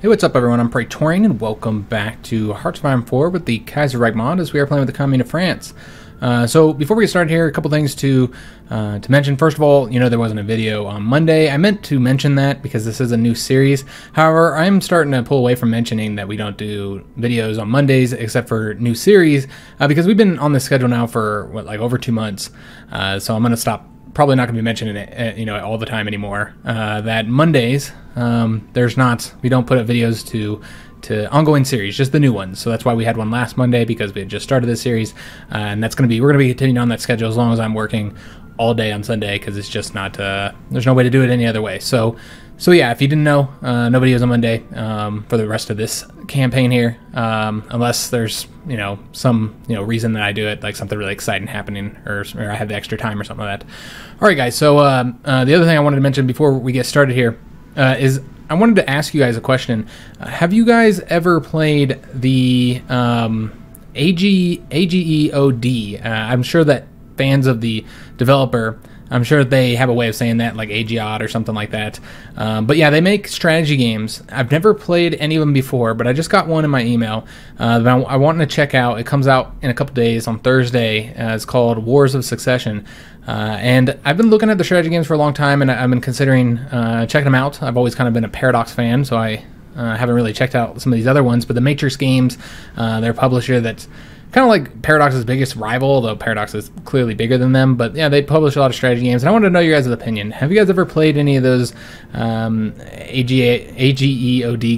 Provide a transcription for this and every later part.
Hey, what's up everyone? I'm Praetorian and welcome back to HOI4 with the Kaiserreich mod as we are playing with the Commune of France. So before we get started here, a couple things to mention. First of all, there wasn't a video on Monday. I meant to mention that because this is a new series. However, I'm starting to pull away from mentioning that we don't do videos on Mondays except for new series because we've been on this schedule now for like over 2 months. So I'm going to stop. Probably not going to be mentioning it, all the time anymore. That Mondays, we don't put up videos to ongoing series, just the new ones. So that's why we had one last Monday, because we had just started this series, and we're going to be continuing on that schedule as long as I'm working all day on Sunday, because it's just not there's no way to do it any other way. So yeah, if you didn't know, no videos on Monday for the rest of this campaign here, unless there's some reason that I do it, like something really exciting happening, or I have the extra time or something like that. All right, guys. So the other thing I wanted to mention before we get started here is I wanted to ask you guys a question. Have you guys ever played the AGEOD? I'm sure that fans of the developer, I'm sure they have a way of saying that, like AGOD or something like that. But yeah, they make strategy games. I've never played any of them before, but I just got one in my email that I want to check out. It comes out in a couple days on Thursday. It's called Wars of Succession. And I've been looking at the strategy games for a long time, and I've been considering checking them out. I've always kind of been a Paradox fan, so I haven't really checked out some of these other ones. But the Matrix Games, their publisher that's kind of like Paradox's biggest rival, though Paradox is clearly bigger than them. But yeah, they publish a lot of strategy games, and I wanted to know your guys' opinion. Have you guys ever played any of those AGEOD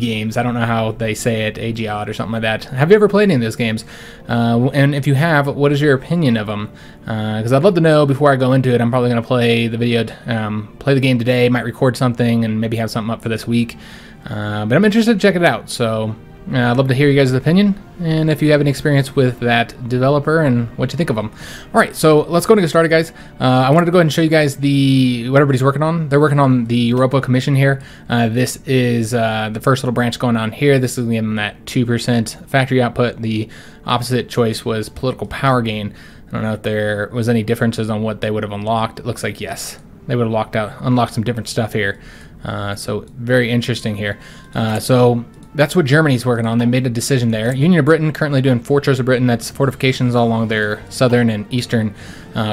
games? I don't know how they say it, AGOD or something like that. Have you ever played any of those games? And if you have, what is your opinion of them? Because I'd love to know before I go into it. I'm probably going to play the game today, might record something, and maybe have something up for this week. But I'm interested to check it out, so I'd love to hear you guys' opinion, and if you have any experience with that developer and what you think of them. All right, so let's go and get started, guys. I wanted to go ahead and show you guys what everybody's working on. They're working on the Europa Commission here. This is the first little branch going on here. This is giving them that 2% factory output. The opposite choice was political power gain. I don't know if there was any differences on what they would have unlocked. It looks like yes, they would have unlocked some different stuff here. So very interesting here. So that's what Germany's working on. They made a decision there. Union of Britain currently doing Fortress of Britain. That's fortifications all along their southern and eastern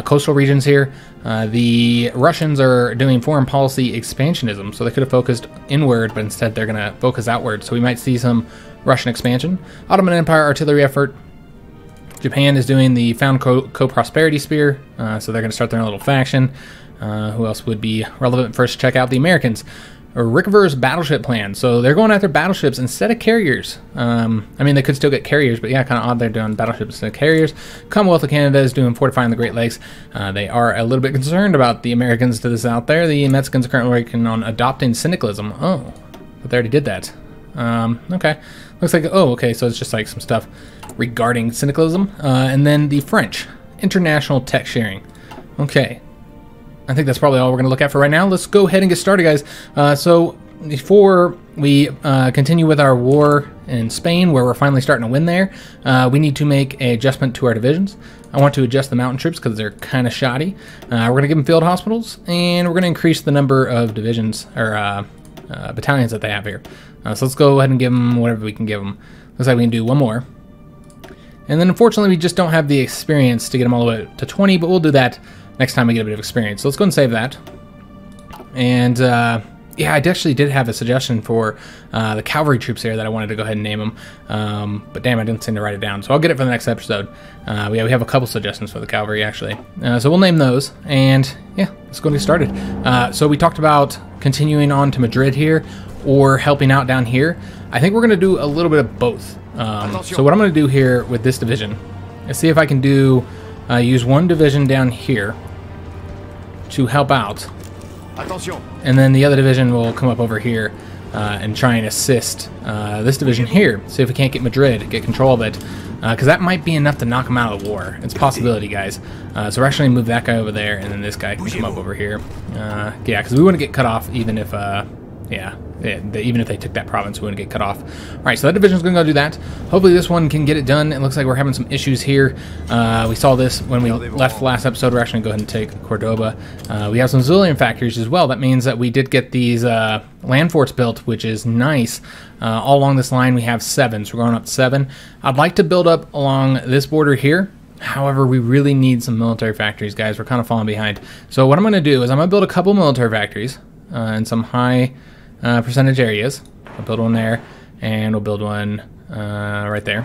coastal regions here. The Russians are doing foreign policy expansionism. So they could have focused inward, but instead they're going to focus outward. So we might see some Russian expansion. Ottoman Empire artillery effort. Japan is doing the Found Co-Prosperity Spear. So they're going to start their own little faction. Who else would be relevant for us to check out? The Americans. Rickover's battleship plan. So they're going after battleships instead of carriers. I mean, they could still get carriers, but yeah, kind of odd they're doing battleships instead of carriers. Commonwealth of Canada is doing fortifying the Great Lakes. They are a little bit concerned about the Americans to the south there. The Mexicans are currently working on adopting syndicalism. Oh, but they already did that. Okay. Looks like, okay, so it's just like some stuff regarding syndicalism. And then the French, international tech sharing. Okay. I think that's probably all we're going to look at for right now. Let's go ahead and get started, guys. So before we continue with our war in Spain, where we're finally starting to win there, we need to make an adjustment to our divisions. I want to adjust the mountain troops because they're kind of shoddy. We're going to give them field hospitals, and we're going to increase the number of divisions or battalions that they have here. So let's go ahead and give them whatever we can give them. Looks like we can do one more. And then unfortunately, we just don't have the experience to get them all the way to 20, but we'll do that next time we get a bit of experience. So let's go and save that. And yeah, I actually did have a suggestion for the cavalry troops here that I wanted to go ahead and name them. But damn, I didn't seem to write it down. So I'll get it for the next episode. We have a couple suggestions for the cavalry, actually. So we'll name those. And yeah, let's go and get started. So we talked about continuing on to Madrid here or helping out down here. I think we're going to do a little bit of both. So what I'm going to do here with this division is see if I can do use one division down here to help out, and then the other division will come up over here and try and assist this division here. See if we can't get Madrid, get control of it, because that might be enough to knock him out of the war. It's a possibility, guys. So we're actually going to move that guy over there, and then this guy can come up over here. Yeah, because we want to get cut off even if, yeah, even if they took that province, we wouldn't get cut off. All right, so that division's going to go do that. Hopefully this one can get it done. It looks like we're having some issues here. We saw this when we left last episode. We're actually going to go ahead and take Cordoba. We have some Zillion factories as well. That means that we did get these land forts built, which is nice. All along this line, we have 7, so we're going up to 7. I'd like to build up along this border here. However, we really need some military factories, guys. We're kind of falling behind. So what I'm going to do is I'm going to build a couple military factories in some high percentage areas. I'll build one there, and we'll build one right there.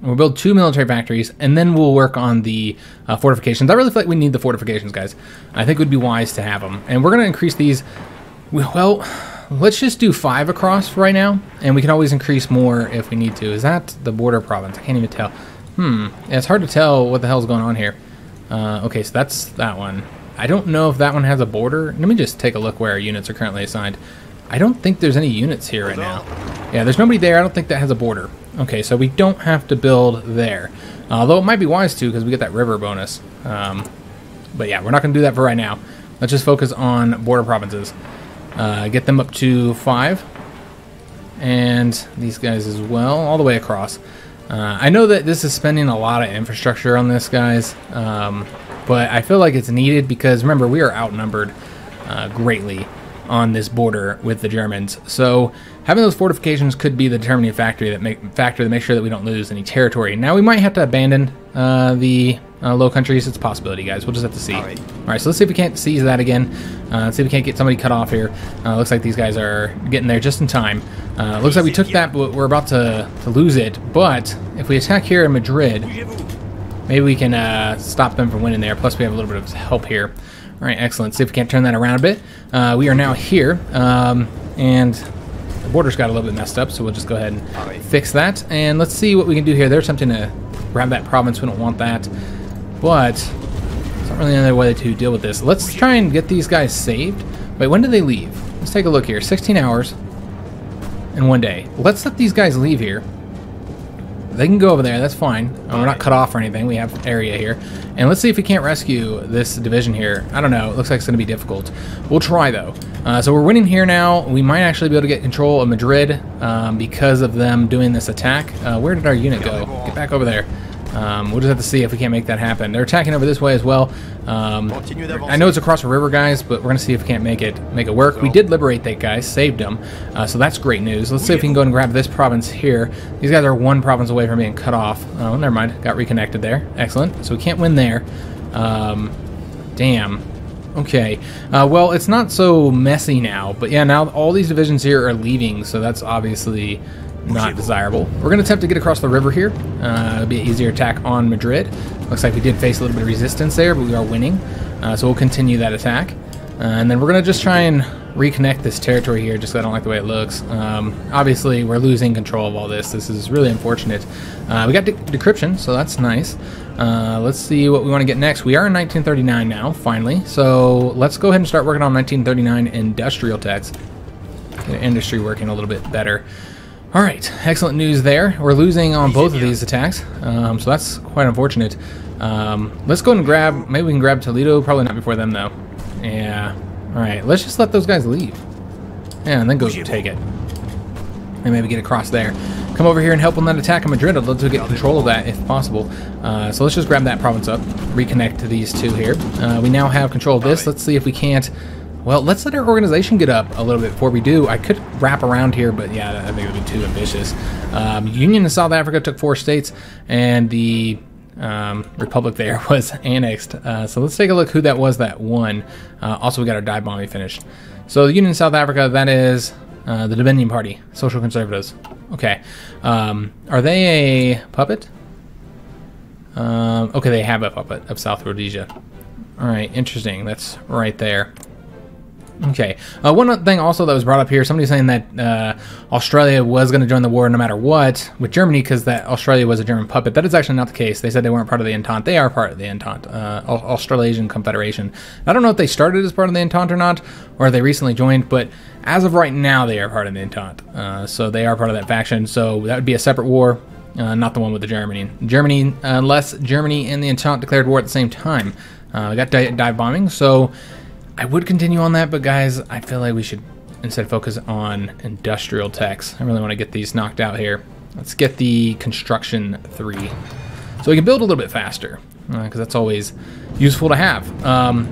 We'll build 2 military factories, and then we'll work on the fortifications. I really feel like we need the fortifications, guys. I think it would be wise to have them. And we're going to increase these. Well, let's just do 5 across for right now, and we can always increase more if we need to. Is that the border province? I can't even tell. Yeah, it's hard to tell what the hell's going on here. Okay, so that's that one. I don't know if that one has a border. Let me just take a look where our units are currently assigned. I don't think there's any units here right now. Yeah, there's nobody there. I don't think that has a border. Okay, so we don't have to build there. Although it might be wise to, because we get that river bonus. But yeah, we're not going to do that for right now. Let's just focus on border provinces. Get them up to 5. And these guys as well, all the way across. I know that this is spending a lot of infrastructure on this, guys, but I feel like it's needed because, remember, we are outnumbered greatly on this border with the Germans. So having those fortifications could be the determining factor that make sure that we don't lose any territory. Now we might have to abandon the Low Countries. It's a possibility, guys. We'll just have to see. All right, so let's see if we can't seize that again. Let's see if we can't get somebody cut off here. Looks like these guys are getting there just in time. Looks like we took that, but we're about to lose it. But if we attack here in Madrid, maybe we can stop them from winning there. Plus, we have a little bit of help here. All right, excellent. See if we can't turn that around a bit. We are now here, and the border's got a little bit messed up, so we'll just go ahead and fix that. And let's see what we can do here. They're attempting to grab that province. We don't want that. But there's not really another way to deal with this. Let's try and get these guys saved. Wait, when did they leave? Let's take a look here. 16 hours and 1 day. Let's let these guys leave here. They can go over there. That's fine. We're not cut off or anything. We have area here. And let's see if we can't rescue this division here. I don't know. It looks like it's going to be difficult. We'll try, though. So we're winning here now. We might actually be able to get control of Madrid because of them doing this attack. Where did our unit go? Get back over there. We'll just have to see if we can't make that happen. They're attacking over this way as well. I know it's across a river, guys, but we're going to see if we can't make it work. We did liberate that guy, saved him, so that's great news. Let's see if we can go and grab this province here. These guys are 1 province away from being cut off. Oh, never mind. Got reconnected there. Excellent. So we can't win there. Damn. Okay. Well, it's not so messy now, but yeah, now all these divisions here are leaving, so that's obviously not desirable. We're going to attempt to get across the river here. It'll be an easier attack on Madrid. Looks like we did face a little bit of resistance there, but we are winning. So we'll continue that attack. And then we're going to just try and reconnect this territory here, just because I don't like the way it looks. Obviously, we're losing control of all this. This is really unfortunate. We got decryption, so that's nice. Let's see what we want to get next. We are in 1939 now, finally. So let's go ahead and start working on 1939 industrial techs. Get industry working a little bit better. All right, excellent news there. We're losing on both of these attacks, so that's quite unfortunate. Let's go and grab, maybe we can grab Toledo, probably not before them though. Yeah, all right, let's just let those guys leave. Yeah, and then go take it. And maybe get across there. Come over here and help on that attack in Madrid. I'd love to get control of that if possible. So let's just grab that province up, reconnect to these 2 here. We now have control of this. Let's see if we can't. Well, let's let our organization get up a little bit before we do. I could wrap around here, but yeah, I think it would be too ambitious. Union of South Africa took 4 states, and the Republic there was annexed. So let's take a look who that was that won. Also, we got our dive bombing finished. So the Union of South Africa, that is the Dominion Party, Social Conservatives. Okay. Are they a puppet? Okay, they have a puppet of South Rhodesia. All right, interesting. That's right there. Okay. One thing also that was brought up here, somebody saying that Australia was going to join the war no matter what with Germany because that Australia was a German puppet. That is actually not the case. They said they weren't part of the Entente. They are part of the Entente, Australasian Confederation. I don't know if they started as part of the Entente or not, or they recently joined, but as of right now, they are part of the Entente. So they are part of that faction. So that would be a separate war, not the one with the Germany. Unless Germany and the Entente declared war at the same time. We got dive bombing, so I would continue on that, but guys, I feel like we should instead focus on industrial techs. I really want to get these knocked out here. Let's get the construction 3. So we can build a little bit faster, because that's always useful to have.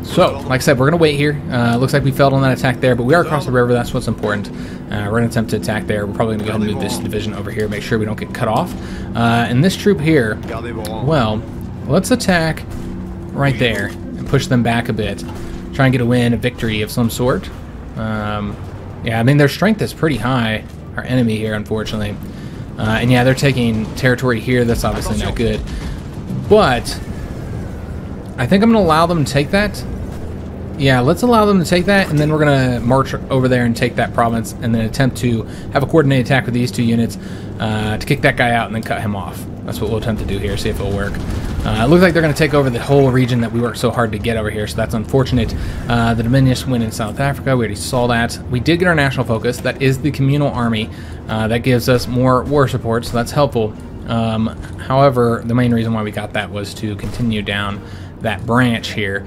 So, like I said, we're going to wait here. Looks like we failed on that attack there, but we are across the river. That's what's important. We're going to attempt to attack there. We're probably going to go ahead and move this division over here, make sure we don't get cut off. And this troop here, well, let's attack right there and push them back a bit. Try and get a win, a victory of some sort. Yeah, I mean, their strength is pretty high, our enemy here, unfortunately. And yeah, they're taking territory here. That's obviously not good. But I think I'm going to allow them to take that. Yeah, let's allow them to take that, and then we're going to march over there and take that province, and then attempt to have a coordinated attack with these 2 units to kick that guy out and then cut him off. That's what we'll attempt to do here, see if it'll work. It looks like they're going to take over the whole region that we worked so hard to get over here, so that's unfortunate. The Dominions win in South Africa. We already saw that. We did get our national focus. That is the communal army. That gives us more war support, so that's helpful. However, the main reason why we got that was to continue down that branch here.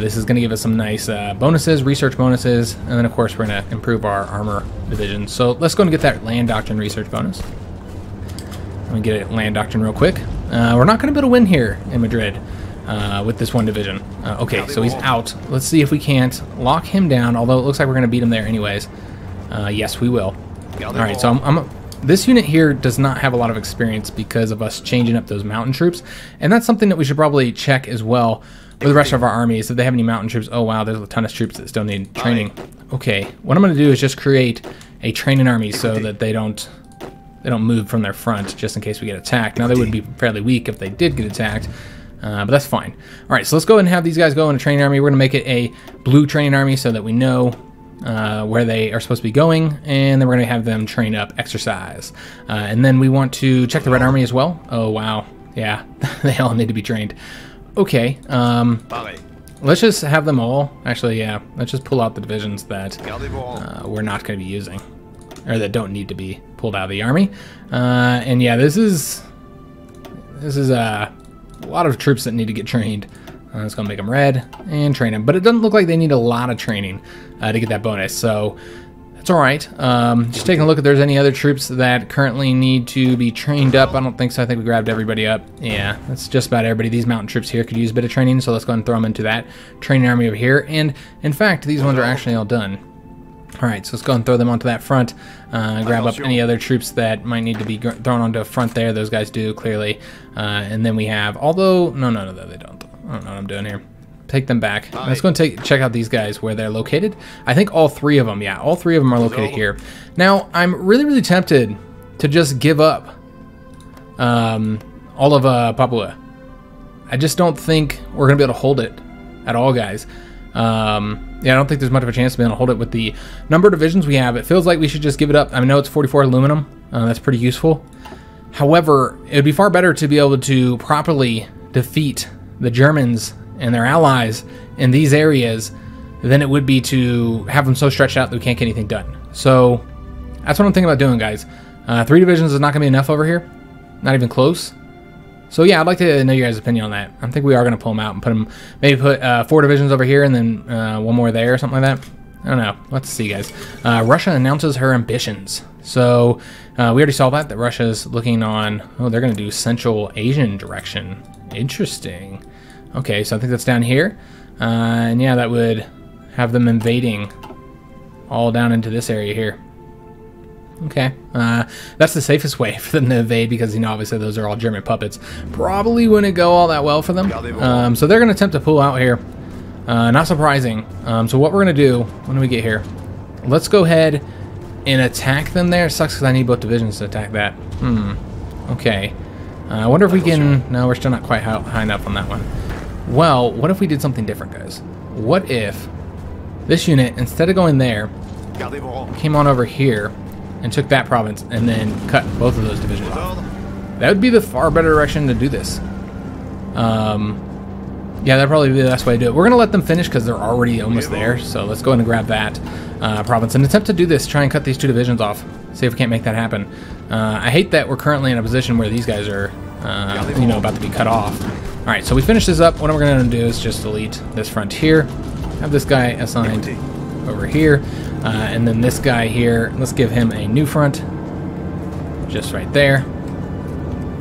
This is going to give us some nice bonuses, research bonuses, and then of course we're going to improve our armor division. So let's go and get that land doctrine research bonus. Let me get a land doctrine real quick. We're not going to be able to win here in Madrid with this 1 division. Okay, so he's out. Let's see if we can't lock him down, although it looks like we're going to beat him there anyways. Yes, we will. Alright, so this unit here does not have a lot of experience because of us changing up those mountain troops, and that's something that we should probably check as well with the rest of our armies. If they have any mountain troops, oh wow, there's a ton of troops that still need training. Okay, what I'm going to do is just create a training army so that they don't move from their front just in case we get attacked. Now they would be fairly weak if they did get attacked, but that's fine. All right, so let's go ahead and have these guys go in a training army. We're going to make it a blue training army so that we know where they are supposed to be going, and then we're going to have them train up, exercise. And then we want to check the red army as well. Oh wow, yeah, they all need to be trained. Okay, let's just have them all. Actually, yeah, let's just pull out the divisions that we're not going to be using, or that don't need to be pulled out of the army. And yeah, this is a lot of troops that need to get trained. It's going to make them red and train them, but it doesn't look like they need a lot of training to get that bonus, so that's all right. Just taking a look if there's any other troops that currently need to be trained up. I don't think so. I think we grabbed everybody up. Yeah, that's just about everybody. These mountain troops here could use a bit of training, so let's go ahead and throw them into that training army over here. And in fact, these ones are actually all done. All right, so let's go and throw them onto that front. Grab up any other troops that might need to be thrown onto a front there. Those guys do, clearly. And then we have, although, no, they don't. I don't know what I'm doing here. Take them back. Let's go and check out these guys, where they're located. I think all 3 of them, yeah, all 3 of them are located here. Now, I'm really, really tempted to just give up all of Papua. I just don't think we're going to be able to hold it at all, guys. Yeah, I don't think there's much of a chance to be able to hold it with the number of divisions we have. It feels like we should just give it up. I know it's 44 aluminum. That's pretty useful. However, it would be far better to be able to properly defeat the Germans and their allies in these areas than it would be to have them so stretched out that we can't get anything done. So that's what I'm thinking about doing, guys. 3 divisions is not going to be enough over here. Not even close. So yeah, I'd like to know your guys' opinion on that. I think we are going to pull them out and put them, maybe put 4 divisions over here and then 1 more there or something like that. I don't know. Let's see, guys. Russia announces her ambitions. So we already saw that Russia's looking on, oh, they're going to do Central Asian direction. Interesting. Okay, so I think that's down here. And yeah, that would have them invading all down into this area here. Okay, that's the safest way for them to invade because, you know, obviously those are all German puppets. Probably wouldn't go all that well for them. So they're going to attempt to pull out here. Not surprising. So what we're going to do, when do we get here? Let's go ahead and attack them there. It sucks because I need both divisions to attack that. Okay. I wonder if we can... No, we're still not quite high enough on that one. Well, what if we did something different, guys? What if this unit, instead of going there, came on over here and took that province and then cut both of those divisions off? That would be the far better direction to do this. Yeah, that'd probably be the best way to do it. We're going to let them finish because they're already almost there. So let's go ahead and grab that province and attempt to do this. Try and cut these 2 divisions off. See if we can't make that happen. I hate that we're currently in a position where these guys are, you know, about to be cut off. All right, so we finish this up. What we're going to do is just delete this front here. Have this guy assigned over here. And then this guy here, let's give him a new front. Just right there.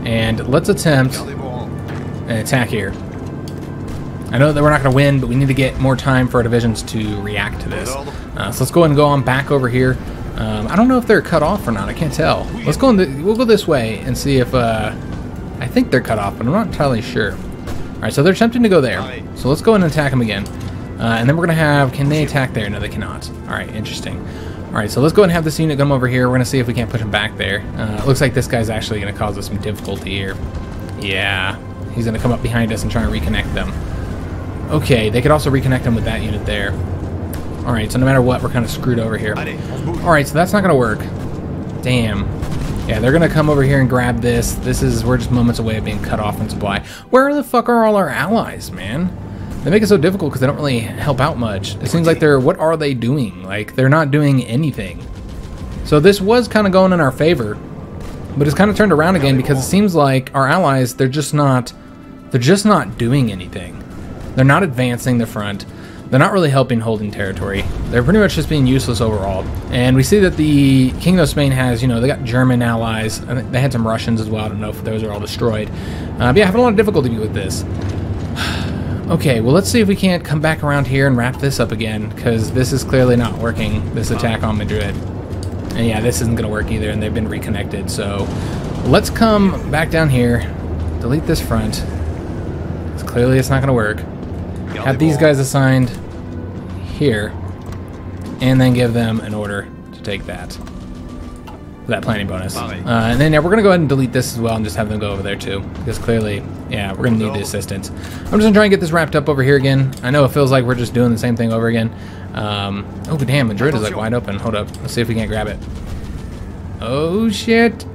And let's attempt an attack here. I know that we're not going to win, but we need to get more time for our divisions to react to this. So let's go ahead and go on back over here. I don't know if they're cut off or not. I can't tell. Let's go. We'll go this way and see if. I think they're cut off, but I'm not entirely sure. All right, so they're attempting to go there. So let's go in and attack them again. And then we're gonna have. Can they attack there? No, they cannot. All right, interesting. All right, so let's go ahead and have this unit come over here. We're gonna see if we can't push him back there. It looks like this guy's actually gonna cause us some difficulty here. Yeah, he's gonna come up behind us and try and reconnect them. Okay, they could also reconnect them with that unit there. All right, so no matter what, we're kind of screwed over here. All right, so that's not gonna work. Damn. Yeah, they're gonna come over here and grab this. We're just moments away of being cut off from supply. Where the fuck are all our allies, man? They make it so difficult because they don't really help out much. It seems like what are they doing? Like, they're not doing anything. So this was kind of going in our favor, but it's kind of turned around again because it seems like our allies, they're just not doing anything. They're not advancing the front. They're not really helping holding territory. They're pretty much just being useless overall. And we see that the Kingdom of Spain has, they got German allies. I think they had some Russians as well. I don't know if those are all destroyed. But yeah, having a lot of difficulty with this. Okay, well, let's see if we can't come back around here and wrap this up again, because this is clearly not working, this attack on Madrid. And yeah, this isn't going to work either, and they've been reconnected. So let's come back down here, delete this front, because clearly it's not going to work. Have these guys assigned here, and then give them an order to take that. That planning bonus. And then yeah, we're going to go ahead and delete this as well and just have them go over there too. Because clearly, yeah, we're going to need the assistance. I'm just going to try and get this wrapped up over here again. I know it feels like we're just doing the same thing over again. Oh, damn, Madrid is like wide open. Hold up. Let's see if we can't grab it. Oh, shit.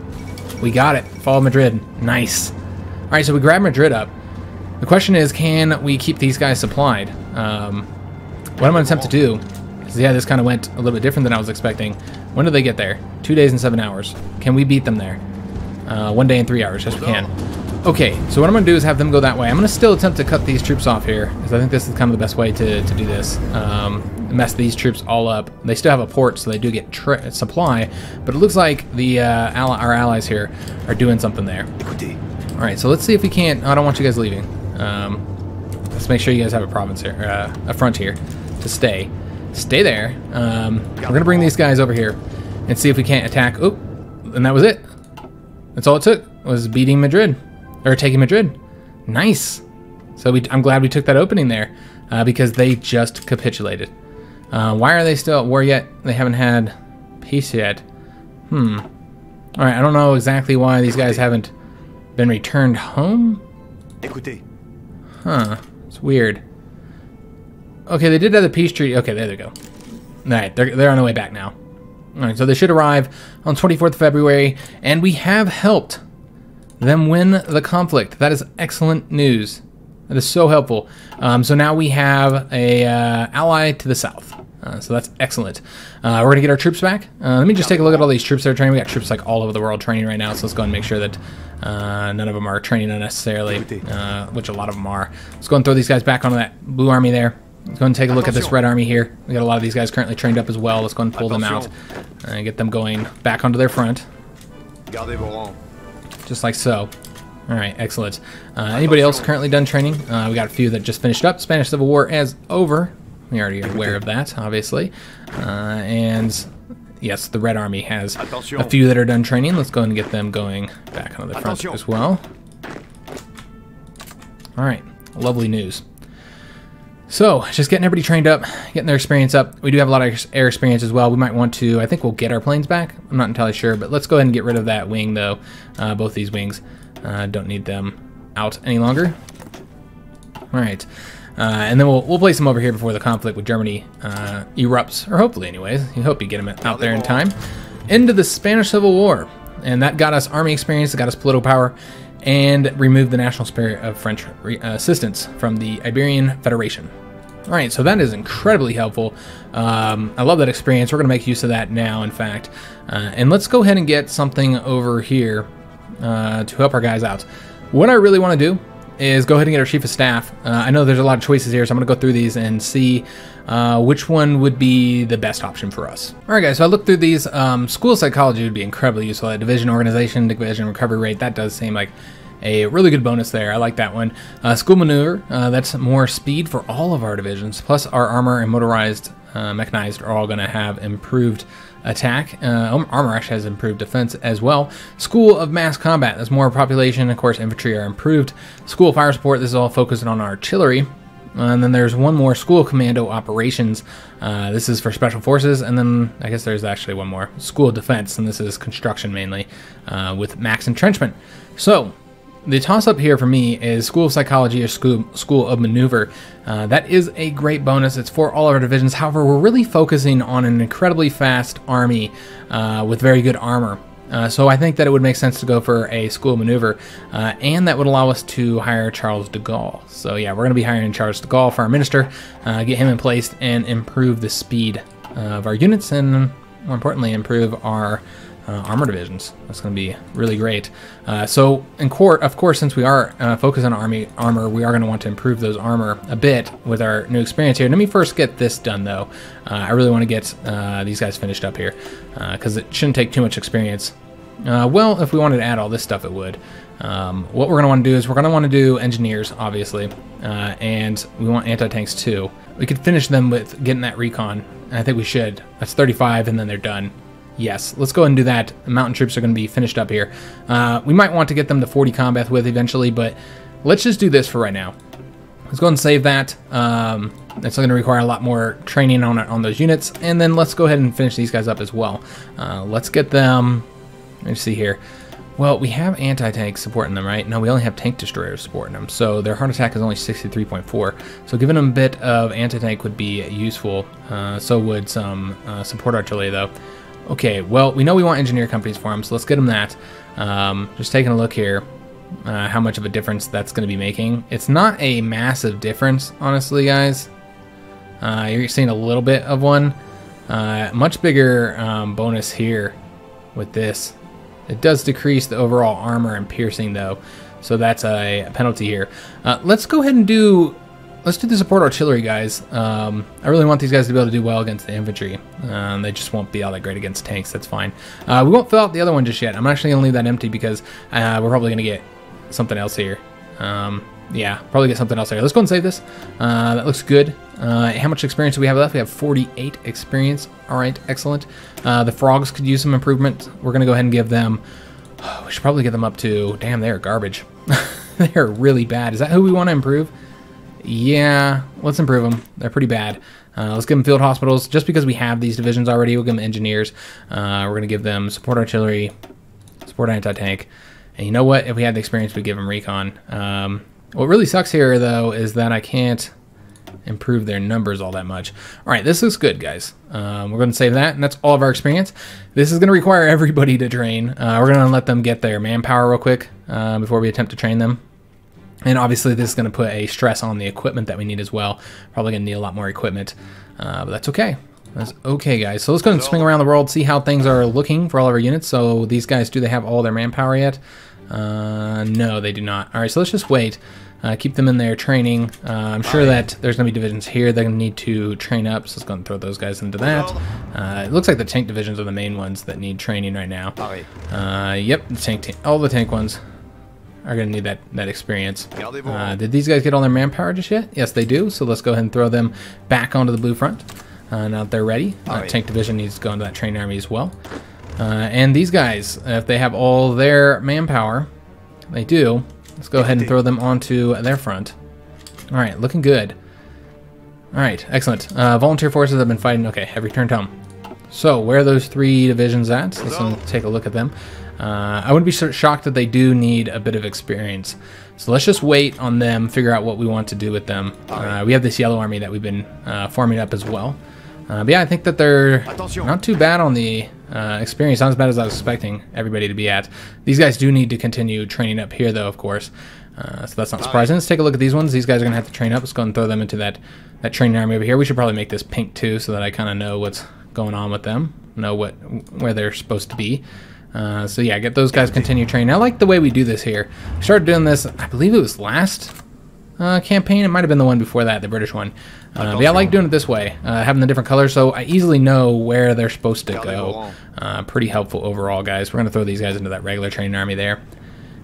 We got it. Fall of Madrid. Nice. All right, so we grab Madrid up. The question is, can we keep these guys supplied? What I'm going to attempt to do is, yeah, this kind of went a little bit different than I was expecting. When do they get there? 2 days and 7 hours. Can we beat them there? 1 day and 3 hours. Yes, we can. Okay, so what I'm going to do is have them go that way. I'm going to still attempt to cut these troops off here, because I think this is kind of the best way to do this. Mess these troops all up. They still have a port, so they do get supply, but it looks like the our allies here are doing something there. All right, so let's see if we can't. I don't want you guys leaving. Let's make sure you guys have a province here, a front here to stay. Stay there. We're going to bring these guys over here and see if we can't attack. Oh, and that was it. That's all it took, was beating Madrid, or taking Madrid. Nice. So I'm glad we took that opening there, because they just capitulated. Why are they still at war yet? They haven't had peace yet. All right, I don't know exactly why these guys haven't been returned home. Huh, it's weird. Okay, they did have the peace treaty. Okay, there they go. All right, they're on their way back now. All right, so they should arrive on 24th of February, and we have helped them win the conflict. That is excellent news. That is so helpful. So now we have a ally to the south. So that's excellent. We're going to get our troops back. Let me just take a look at all these troops that are training. We got troops like all over the world training right now, so let's go and make sure that none of them are training unnecessarily, which a lot of them are. Let's go and throw these guys back onto that blue army there. Let's go and take a look at this red army here. We got a lot of these guys currently trained up as well. Let's go and pull them out and get them going back onto their front. Just like so. All right, excellent. Anybody else currently done training? We got a few that just finished up. Spanish Civil War is over. We already are aware of that, obviously. And yes, the Red Army has a few that are done training. Let's go ahead and get them going back onto the front as well. All right, lovely news. So, just getting everybody trained up, getting their experience up. We do have a lot of air experience as well. We might want to, I think we'll get our planes back. I'm not entirely sure, but let's go ahead and get rid of that wing, though. Both these wings. Don't need them out any longer. All right. And then we'll place them over here before the conflict with Germany erupts, or hopefully anyways. You hope you get them out there in time. Into the Spanish Civil War. And that got us army experience, it got us political power, and removed the national spirit of French assistance from the Iberian Federation. All right, so that is incredibly helpful. I love that experience. We're going to make use of that now, in fact. And let's go ahead and get something over here to help our guys out. What I really want to do is go ahead and get our Chief of Staff. I know there's a lot of choices here, so I'm going to go through these and see which one would be the best option for us. Alright guys, so I looked through these. School Psychology would be incredibly useful. At Division Organization, Division Recovery Rate, that does seem like a really good bonus there. I like that one. School Maneuver, that's more speed for all of our divisions, plus our armor and motorized mechanized are all going to have improved attack. Armor actually has improved defense as well. School of Mass Combat, that's more population. Of course, infantry are improved. School of Fire Support, this is all focused on artillery. And then there's one more, School of Commando Operations. This is for Special Forces. And then I guess there's actually one more, School of Defense, and this is construction mainly, with max entrenchment. So the toss-up here for me is School of Psychology or School of Maneuver. That is a great bonus. It's for all of our divisions. However, we're really focusing on an incredibly fast army with very good armor. So I think that it would make sense to go for a School of Maneuver, and that would allow us to hire Charles de Gaulle. So yeah, we're going to be hiring Charles de Gaulle for our minister, get him in place, and improve the speed of our units, and more importantly, improve our armor divisions. That's going to be really great. So in court, of course, since we are focused on armor, we are going to want to improve those armor a bit with our new experience here. Let me first get this done though. I really want to get these guys finished up here because it shouldn't take too much experience. Well, if we wanted to add all this stuff, it would. What we're going to want to do is we're going to want to do engineers, obviously, and we want anti-tanks too. We could finish them with getting that recon, and I think we should. That's 35, and then they're done. Yes, let's go ahead and do that. The mountain troops are going to be finished up here. We might want to get them to 40 combat with eventually, but let's just do this for right now. Let's go ahead and save that. It's going to require a lot more training on those units, and then let's go ahead and finish these guys up as well. Let's get them. Let me see here. Well, we have anti-tanks supporting them, right? No, we only have tank destroyers supporting them, so their heart attack is only 63.4. So giving them a bit of anti-tank would be useful. So would some support artillery, though. Okay, well, we know we want engineer companies for them, so let's get them that. Just taking a look here, how much of a difference that's going to be making. It's not a massive difference, honestly, guys. You're seeing a little bit of one. Much bigger bonus here with this. It does decrease the overall armor and piercing, though, so that's a penalty here. Let's go ahead and do... Let's do the support artillery, guys. I really want these guys to be able to do well against the infantry. They just won't be all that great against tanks. That's fine. We won't fill out the other one just yet. I'm actually going to leave that empty because we're probably going to get something else here. Yeah, probably get something else here. Let's go and save this. That looks good. How much experience do we have left? We have 48 experience. All right, excellent. The frogs could use some improvement. We're going to go ahead and give them... we should probably get them up to... Damn, they're garbage. They're really bad. Is that who we want to improve? Yeah, let's improve them. They're pretty bad. Let's give them field hospitals. Just because we have these divisions already, we'll give them engineers. We're going to give them support artillery, support anti-tank. And you know what? If we had the experience, we'd give them recon. What really sucks here, though, is that I can't improve their numbers all that much. All right, this looks good, guys. We're going to save that, and that's all of our experience. This is going to require everybody to train. We're going to let them get their manpower real quick before we attempt to train them. And obviously this is going to put a stress on the equipment that we need as well. Probably going to need a lot more equipment, but that's okay. That's okay, guys. So let's go and swing around the world, see how things are looking for all of our units. So these guys, do they have all their manpower yet? No, they do not. All right, so let's just wait. Keep them in there training. I'm sure that there's going to be divisions here that need to train up, so let's go and throw those guys into that. It looks like the tank divisions are the main ones that need training right now. Yep, the all the tank ones are going to need that experience. Did these guys get all their manpower just yet? Yes, they do. So let's go ahead and throw them back onto the blue front. Now that they're ready. Tank division needs to go into that train army as well. And these guys, if they have all their manpower, they do. Let's go ahead and throw them onto their front. All right, looking good. All right, excellent. Volunteer forces have been fighting. Okay, have returned home. So where are those 3 divisions at? Let's take a look at them. I wouldn't be shocked that they do need a bit of experience. So let's just wait on them, figure out what we want to do with them. We have this yellow army that we've been forming up as well. But yeah, I think that they're not too bad on the experience. Not as bad as I was expecting everybody to be at. These guys do need to continue training up here, though, of course. So that's not surprising. Let's take a look at these ones. These guys are going to have to train up. Let's go and throw them into that training army over here. We should probably make this pink, too, so that I kind of know what's going on with them. Know where they're supposed to be. So yeah, get those guys continue training. I like the way we do this here. We started doing this, I believe it was last campaign. It might have been the one before that, the British one. But yeah, I like doing it this way, having the different colors, so I easily know where they're supposed to go. Pretty helpful overall, guys. We're going to throw these guys into that regular training army there.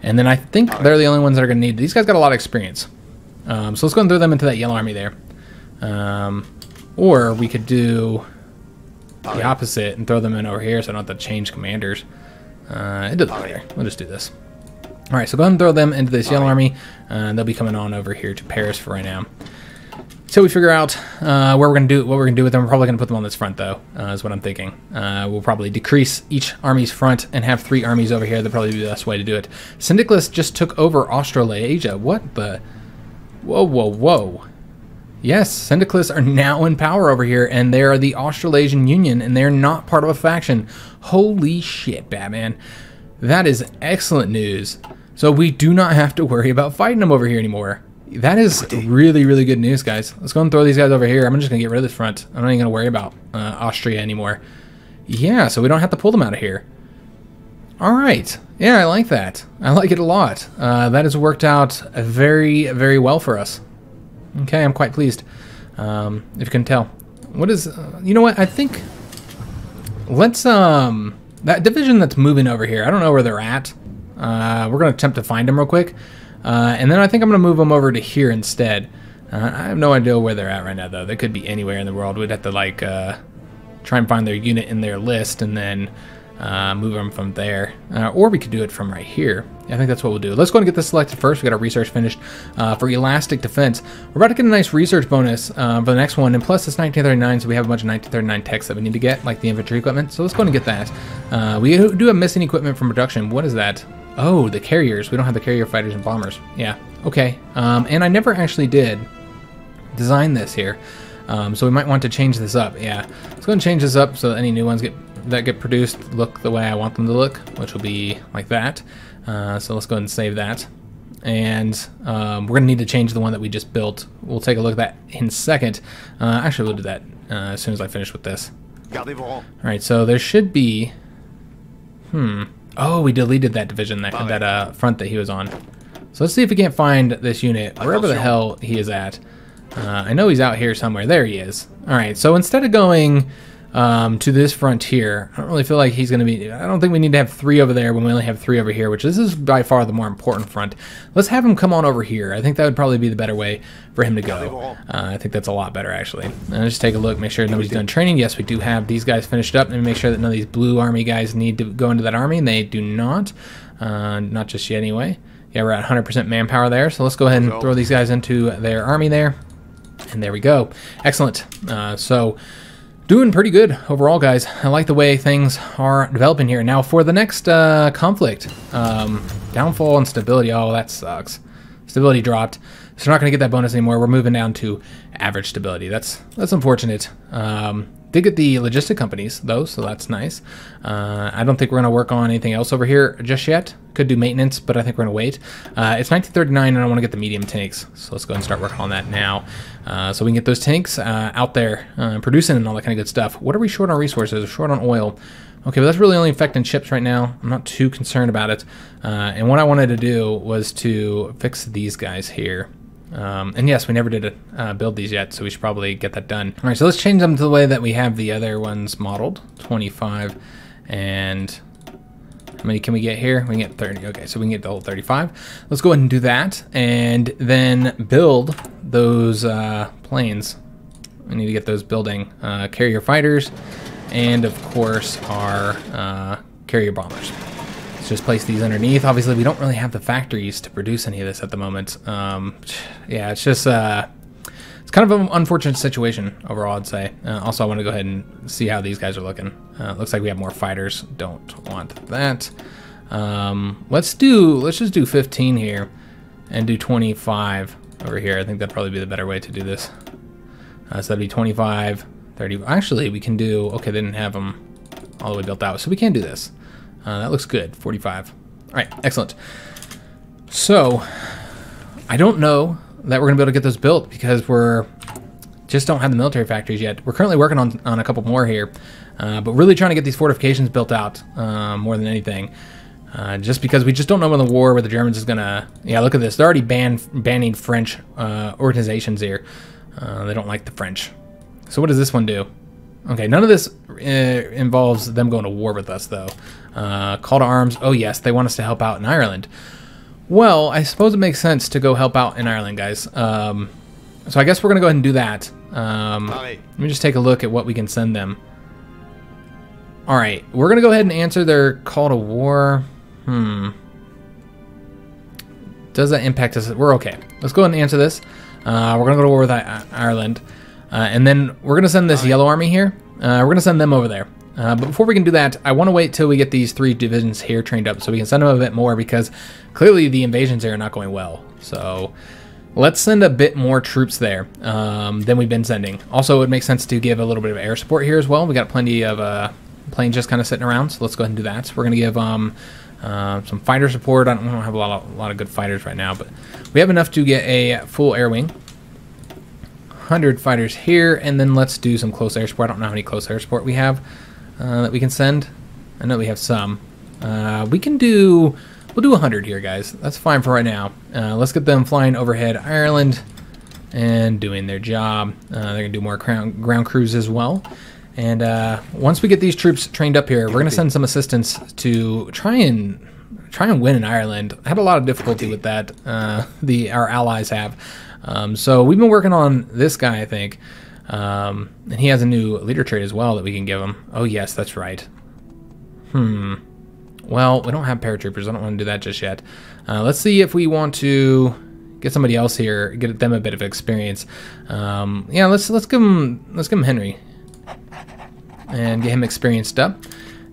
And then I think they're the only ones that are going to need. These guys got a lot of experience. So let's go and throw them into that yellow army there. Or we could do the opposite and throw them in over here so I don't have to change commanders. It doesn't matter. We'll just do this. All right, so go ahead and throw them into this yellow army. They'll be coming on over here to Paris for right now. So we figure out where we're gonna do what we're gonna do with them. We're probably gonna put them on this front though, is what I'm thinking. We'll probably decrease each army's front and have 3 armies over here. That'll probably be the best way to do it. Syndicalists just took over Australasia. What the? Whoa, whoa, whoa! Yes, Syndicalists are now in power over here, and they are the Australasian Union, and they're not part of a faction. Holy shit, Batman! That is excellent news. So we do not have to worry about fighting them over here anymore. That is really, really good news, guys. Let's go and throw these guys over here. I'm just going to get rid of this front. I'm not even going to worry about Austria anymore. Yeah, so we don't have to pull them out of here. All right. Yeah, I like that. I like it a lot. That has worked out very, very well for us. Okay, I'm quite pleased, if you can tell. What is... you know what? I think... let's... that division that's moving over here, I don't know where they're at. We're going to attempt to find them real quick. And then I think I'm going to move them over to here instead. I have no idea where they're at right now, though. They could be anywhere in the world. We'd have to, like, try and find their unit in their list and then move them from there. Or we could do it from right here. I think that's what we'll do. Let's go and get this selected first. We got our research finished for Elastic Defense. We're about to get a nice research bonus for the next one. And plus, it's 1939, so we have a bunch of 1939 techs that we need to get, like the infantry equipment. So let's go and get that. We do have missing equipment from production. What is that? Oh, the carriers. We don't have the carrier fighters and bombers. Yeah, okay. And I never actually did design this here. So we might want to change this up. Yeah, let's go and change this up so that any new ones that get produced look the way I want them to look, which will be like that. So let's go ahead and save that. And we're going to need to change the one that we just built. We'll take a look at that in a second. Actually, we'll do that as soon as I finish with this. All right, so there should be... Oh, we deleted that division, that front that he was on. So let's see if we can't find this unit, wherever the hell he is at. I know he's out here somewhere. There he is. All right, so instead of going to this frontier, I don't really feel like he's going to be... I don't think we need to have 3 over there when we only have 3 over here, which this is by far the more important front. Let's have him come on over here. I think that would probably be the better way for him to go. I think that's a lot better, actually. And just take a look, make sure nobody's done training. Yes, we do have these guys finished up, and make sure that none of these blue army guys need to go into that army, and they do not. Not just yet, anyway. Yeah, we're at 100% manpower there, so let's go ahead and throw these guys into their army there. And there we go. Excellent. So... doing pretty good overall, guys. I like the way things are developing here. Now, for the next conflict, downfall and stability. Oh, that sucks. Stability dropped. So we're not going to get that bonus anymore. We're moving down to average stability. That's unfortunate. Did get the logistic companies, though, so that's nice. I don't think we're going to work on anything else over here just yet. Could do maintenance, but I think we're going to wait. It's 1939, and I want to get the medium tanks, so let's go ahead and start working on that now. So we can get those tanks out there producing and all that kind of good stuff. What are we short on resources? We're short on oil. Okay, but that's really only affecting ships right now. I'm not too concerned about it. And what I wanted to do was to fix these guys here. And yes, we never did build these yet, so we should probably get that done. All right, so let's change them to the way that we have the other ones modeled. 25 and... how many can we get here? We can get 30. Okay, so we can get the whole 35. Let's go ahead and do that, and then build those planes. We need to get those building carrier fighters, and of course our carrier bombers. Let's just place these underneath. Obviously, we don't really have the factories to produce any of this at the moment. Yeah, it's just it's kind of an unfortunate situation overall, I'd say. Also, I want to go ahead and see how these guys are looking. Looks like we have more fighters. Don't want that. Let's just do 15 here and do 25 over here. I think that'd probably be the better way to do this. So that'd be 25, 30. Actually, we can do... okay, they didn't have them all the way built out, so we can do this. That looks good. 45. All right, excellent. So I don't know that we're gonna be able to get those built because we're just don't have the military factories yet. We're currently working on a couple more here, but really trying to get these fortifications built out more than anything. Just because we just don't know when the war with the Germans is gonna... Yeah, look at this. They're already banning French organizations here. They don't like the French. So what does this one do? Okay, none of this involves them going to war with us, though. Call to arms. Oh, yes, they want us to help out in Ireland. Well, I suppose it makes sense to go help out in Ireland, guys. So I guess we're going to go ahead and do that. Let me just take a look at what we can send them. All right, we're going to go ahead and answer their call to war. Does that impact us? We're okay. Let's go ahead and answer this. We're going to go to war with Ireland. And then we're going to send this Yellow Army here. We're going to send them over there. But before we can do that, I want to wait till we get these 3 divisions here trained up so we can send them a bit more, because clearly the invasions there are not going well. So let's send a bit more troops there than we've been sending. Also, it would make sense to give a little bit of air support here as well. We got plenty of planes just kind of sitting around, so let's go ahead and do that. So we're going to give some fighter support. I don't have a lot of good fighters right now, but we have enough to get a full air wing. 100 fighters here, and then let's do some close air support. I don't know how many close air support we have that we can send. I know we have some. We'll do 100 here, guys. That's fine for right now. Let's get them flying overhead Ireland and doing their job. They're gonna do more ground crews as well. And once we get these troops trained up here, we're gonna send some assistance to try and win in Ireland. I had a lot of difficulty with that. Our allies have. So we've been working on this guy, I think, and he has a new leader trait as well that we can give him. Oh yes, that's right. Well, we don't have paratroopers. I don't want to do that just yet. Let's see if we want to get somebody else here, get them a bit of experience. Yeah, let's give him Henry and get him experienced up.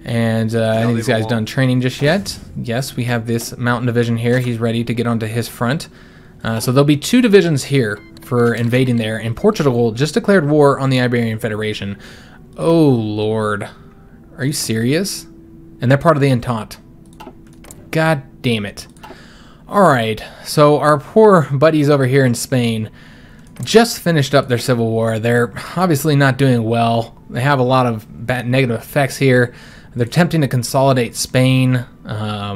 And any of these guys done training just yet? Yes, we have this mountain division here. He's ready to get onto his front. So there'll be 2 divisions here for invading there. And Portugal just declared war on the Iberian Federation. Oh, Lord. Are you serious? And they're part of the Entente. God damn it. Alright, so our poor buddies over here in Spain just finished up their civil war. They're obviously not doing well. They have a lot of bad negative effects here. They're attempting to consolidate Spain. I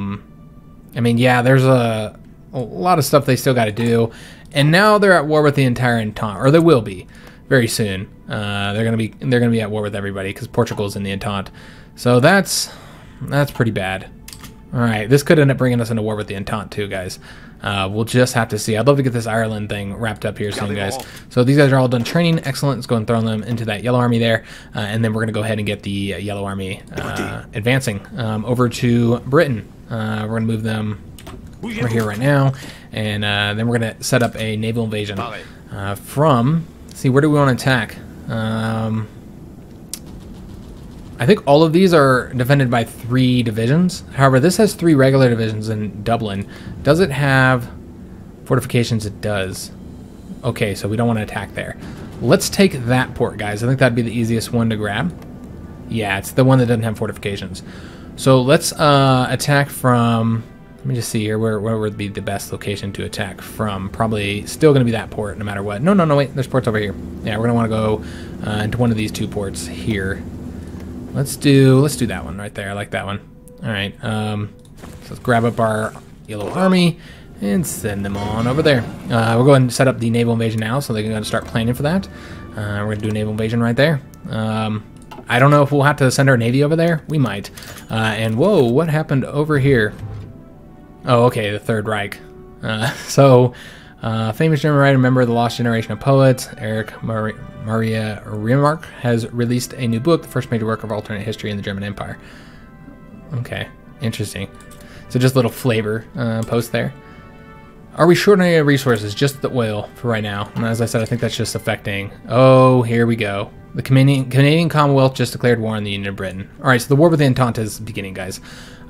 mean, yeah, there's a lot of stuff they still got to do, and now they're at war with the entire Entente, or they will be very soon. They're gonna be at war with everybody because Portugal's in the Entente, so that's pretty bad. All right, this could end up bringing us into war with the Entente too, guys. We'll just have to see. I'd love to get this Ireland thing wrapped up here soon, guys. So these guys are all done training. Excellent. Let's go and throw them into that Yellow Army there, and then we're gonna go ahead and get the Yellow Army advancing over to Britain. We're gonna move them. We're here right now, and then we're going to set up a naval invasion from... See, where do we want to attack? I think all of these are defended by 3 divisions. However, this has 3 regular divisions in Dublin. Does it have fortifications? It does. Okay, so we don't want to attack there. Let's take that port, guys. I think that'd be the easiest one to grab. Yeah, it's the one that doesn't have fortifications. So let's attack from... Let me just see here, where would be the best location to attack from? Probably still going to be that port, no matter what. No, wait, there's ports over here. Yeah, we're going to want to go into one of these 2 ports here. Let's do that one right there. I like that one. All right, so let's grab up our Yellow Army and send them on over there. We'll go ahead and set up the naval invasion now, so they can go and start planning for that. We're going to do a naval invasion right there. I don't know if we'll have to send our navy over there. We might. And whoa, what happened over here? Oh, okay, the Third Reich. Famous German writer, member of the Lost Generation of Poets, Erich Maria Remarque, has released a new book, the first major work of alternate history in the German Empire. Okay, interesting. So just a little flavor post there. Are we short on any resources? Just the oil for right now. And as I said, I think that's just affecting... Oh, here we go. The Canadian Commonwealth just declared war on the Union of Britain. All right, so the war with the Entente is beginning, guys.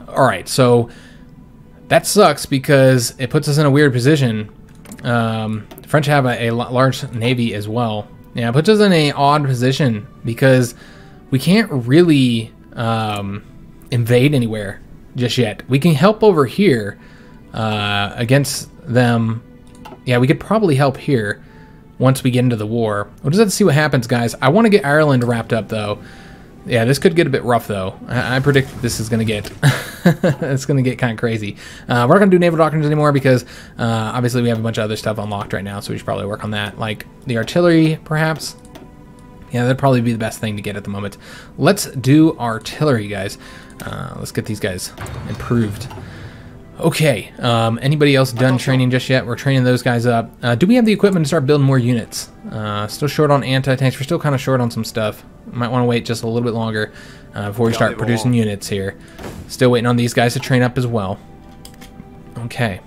All right, so... That sucks because it puts us in a weird position. The French have a large navy as well. Yeah, it puts us in an odd position because we can't really invade anywhere just yet. We can help over here against them. Yeah, we could probably help here once we get into the war. We'll just have to see what happens, guys. I want to get Ireland wrapped up, though. Yeah, this could get a bit rough, though. I predict this is going to get... it's going to get kind of crazy. We're not going to do naval doctrines anymore because, obviously, we have a bunch of other stuff unlocked right now, so we should probably work on that. Like the artillery, perhaps. Yeah, that'd probably be the best thing to get at the moment. Let's do artillery, guys. Let's get these guys improved. Okay, anybody else done training just yet? We're training those guys up. Do we have the equipment to start building more units? Still short on anti-tanks. We're still kind of short on some stuff. Might want to wait just a little bit longer before we start producing units here. Still waiting on these guys to train up as well. Okay.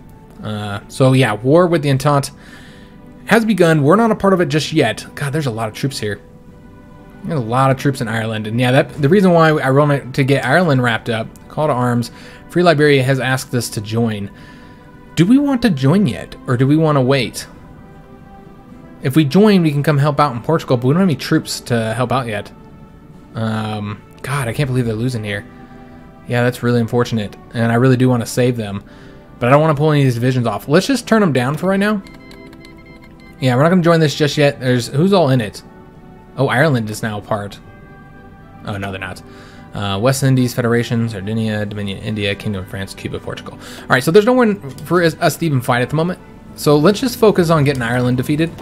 So yeah, war with the Entente has begun. We're not a part of it just yet. God, there's a lot of troops here. There's a lot of troops in Ireland. And yeah, the reason why I wanted to get Ireland wrapped up, call to arms, Free Liberia has asked us to join. Do we want to join yet, or do we want to wait? If we join, we can come help out in Portugal, but we don't have any troops to help out yet. God, I can't believe they're losing here. Yeah, that's really unfortunate, and I really do want to save them, but I don't want to pull any of these divisions off. Let's just turn them down for right now. Yeah, we're not going to join this just yet. Who's all in it? Oh, Ireland is now a part. Oh, no, they're not. West Indies, Federation, Sardinia, Dominion, India, Kingdom of France, Cuba, Portugal. All right, so there's no one for us to even fight at the moment. So let's just focus on getting Ireland defeated.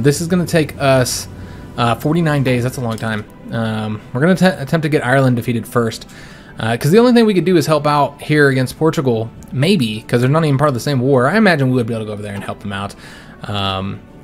This is going to take us 49 days. That's a long time. We're going to attempt to get Ireland defeated first. Because the only thing we could do is help out here against Portugal. Maybe, because they're not even part of the same war. I imagine we would be able to go over there and help them out.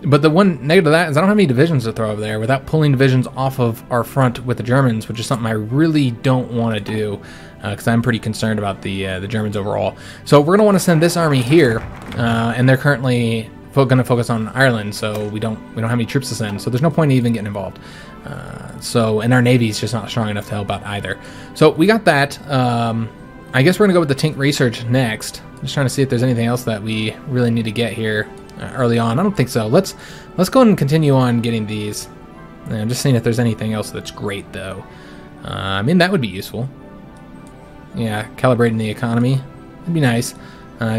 But the one negative of that is I don't have any divisions to throw over there without pulling divisions off of our front with the Germans, which is something I really don't want to do because I'm pretty concerned about the Germans overall. So we're going to want to send this army here, and they're currently going to focus on Ireland, so we don't have any troops to send. So there's no point in even getting involved. And our navy's just not strong enough to help out either. So we got that. I guess we're going to go with the tank research next. Just trying to see if there's anything else that we really need to get here early on. I don't think so. Let's go ahead and continue on getting these. I'm just seeing if there's anything else that's great, though. I mean, that would be useful. Yeah, calibrating the economy. That'd be nice.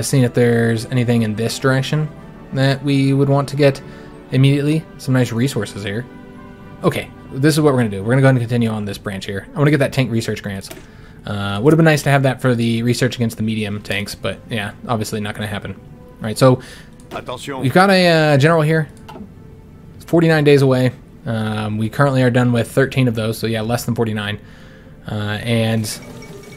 Seeing if there's anything in this direction that we would want to get immediately. Some nice resources here. Okay, this is what we're going to do. We're going to go ahead and continue on this branch here. I want to get that tank research grants. Would have been nice to have that for the research against the medium tanks, but yeah, obviously not going to happen. All right, so we've got a general here. It's 49 days away. We currently are done with 13 of those, so yeah, less than 49. And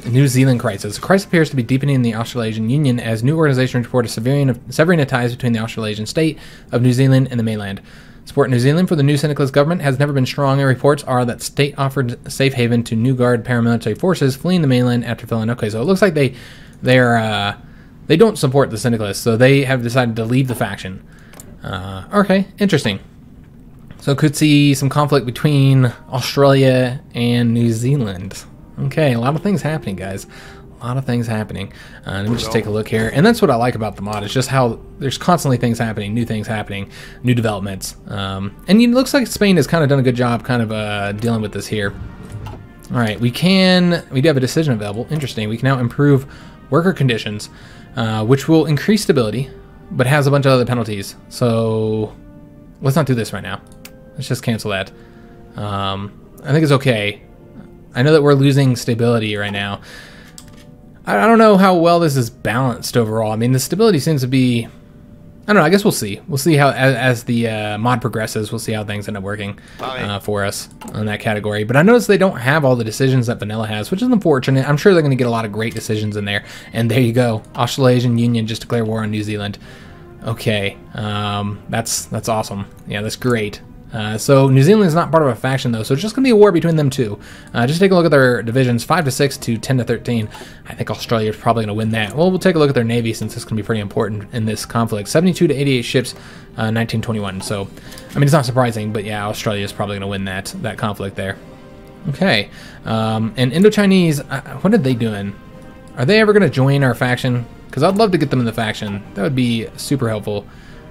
New Zealand crisis. The crisis appears to be deepening in the Australasian Union as new organizations report a severing of ties between the Australasian state of New Zealand and the mainland. Support in New Zealand for the new syndicalist government has never been strong, and reports are that state offered safe haven to New Guard paramilitary forces fleeing the mainland after filling. Okay, so it looks like they don't support the syndicalists, so they have decided to leave the faction. Okay, interesting. So could see some conflict between Australia and New Zealand. Okay, a lot of things happening, guys. A lot of things happening. Let me just take a look here. And that's what I like about the mod. It's just how there's constantly things happening, new developments. And it looks like Spain has kind of done a good job kind of dealing with this here. All right, we do have a decision available. Interesting. We can now improve worker conditions, which will increase stability, but has a bunch of other penalties. So let's not do this right now. Let's just cancel that. I think it's okay. I know that we're losing stability right now. I don't know how well this is balanced overall. I mean, the stability seems to be... I don't know. I guess we'll see. We'll see how, as the mod progresses, we'll see how things end up working for us on that category. But I notice they don't have all the decisions that Vanilla has, which is unfortunate. I'm sure they're going to get a lot of great decisions in there. And there you go. Australasian Union just declared war on New Zealand. Okay. That's awesome. Yeah, that's great. So New Zealand is not part of a faction, though, so it's just going to be a war between them two. Just take a look at their divisions, 5-6 to 10-13. I think Australia is probably going to win that. Well, we'll take a look at their navy, since this is going to be pretty important in this conflict. 72 to 88 ships, 1921. So, I mean, it's not surprising, but yeah, Australia is probably going to win that conflict there. Okay. And Indochinese, what are they doing? Are they ever going to join our faction? Because I'd love to get them in the faction. That would be super helpful.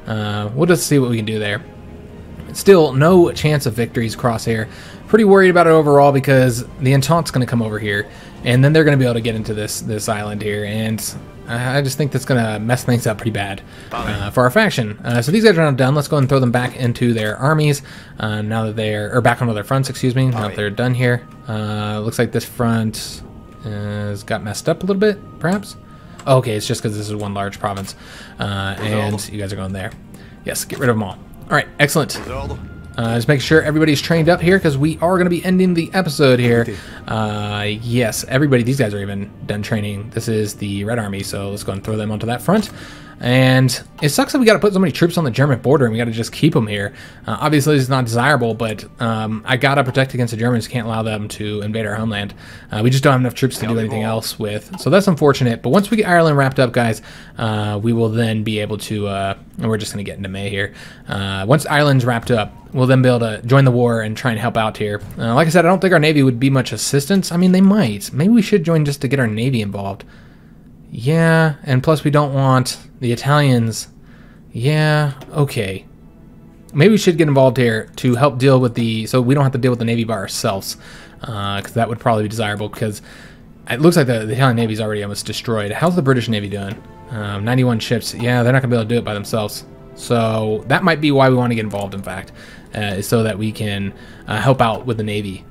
We'll just see what we can do there. Still, no chance of victories crosshair. Pretty worried about it overall because the Entente's going to come over here, and then they're going to be able to get into this island here. And I just think that's going to mess things up pretty bad for our faction. So these guys are now done. Let's go and throw them back into their armies now that they're, or back onto their fronts, excuse me, now that they're done here. Looks like this front has got messed up a little bit, perhaps. Oh, okay, it's just because this is one large province, and you guys are going there. Yes, get rid of them all. All right, excellent. Just making sure everybody's trained up here because we are going to be ending the episode here. Yes, everybody, these guys are even done training. This is the Red Army, so let's go and throw them onto that front. And it sucks that we got to put so many troops on the German border and we got to just keep them here. Obviously, it's not desirable, but I got to protect against the Germans. Can't allow them to invade our homeland. We just don't have enough troops to do anything else with. So that's unfortunate. But once we get Ireland wrapped up, guys, we will then be able to, and we're just going to get into May here. Once Ireland's wrapped up, we'll then be able to join the war and try and help out here. Like I said, I don't think our Navy would be much assistance. I mean, they might. Maybe we should join just to get our Navy involved. Yeah, and plus we don't want the Italians. Yeah, okay. Maybe we should get involved here to help deal with the, so we don't have to deal with the Navy by ourselves. Because that would probably be desirable, because it looks like the Italian Navy is already almost destroyed. How's the British Navy doing? 91 ships. Yeah, they're not going to be able to do it by themselves. So that might be why we want to get involved, in fact, is so that we can help out with the Navy.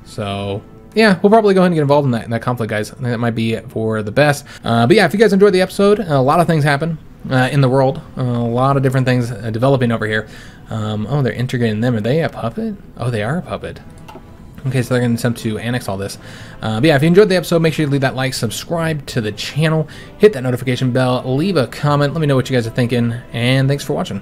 So yeah, we'll probably go ahead and get involved in that conflict, guys. I think that might be it for the best. But yeah, if you guys enjoyed the episode, a lot of things happen in the world. A lot of different things developing over here. Oh, they're integrating them. Are they a puppet? Oh, they are a puppet. Okay, so they're going to attempt to annex all this. But yeah, if you enjoyed the episode, make sure you leave that like, subscribe to the channel, hit that notification bell, leave a comment, let me know what you guys are thinking, and thanks for watching.